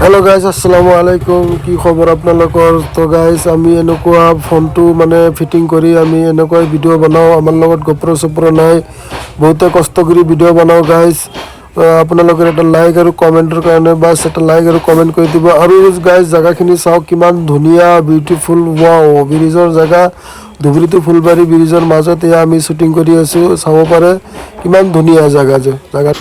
hello guys अस्सलामु आलैकुम কি খবৰ আপোনালোকৰ তো গাইস আমি এনেকুৱা ফোনটো মানে ফিটিং কৰি আমি এনেকুৱা ভিডিও বনাও আমাৰ লগত GoPro Sopro নাই বহুতে কষ্ট কৰি ভিডিও বনাও গাইস আপোনালোকৰ এটা লাইক আৰু কমেন্টৰ কাৰণে বাস এটা লাইক আৰু কমেন্ট কৰি দিব আৰু গাইস জায়গাখিনি চাওক কিমান ধুনীয়া বিউটিফুল ওয়াও ব্ৰিজৰ জায়গা ধুবুৰী টু ফুলবাৰী ব্ৰিজৰ মাজত আমি শুটিং কৰি আছো চাব পাৰে কিমান ধুনীয়া জায়গা জায়গা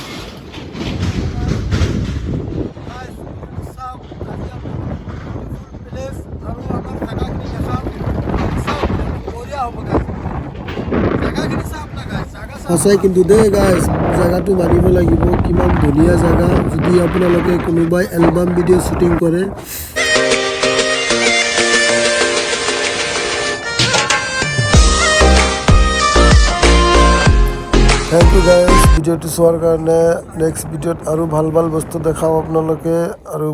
সঁচাই কিন্তু দে গাইস জায়গাটো মানিব লাগিব কিমান ধুনীয়া জায়গা যদি আপোনালোকে কোনোবাই এলবাম ভিডিও শুটিং কৰে থ্যাংক ইউ গাইস ভিডিওটো চোৱাৰ কাৰণে নেক্সট ভিডিওত আৰু ভাল ভাল বস্তু দেখাম আপোনালোকে আৰু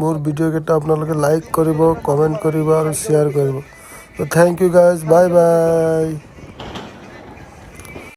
মোৰ ভিডিও কেইটা আপোনালোকে লাইক কৰিব কমেন্ট কৰিব আৰু শেয়াৰ কৰিব তো thank you guys bye by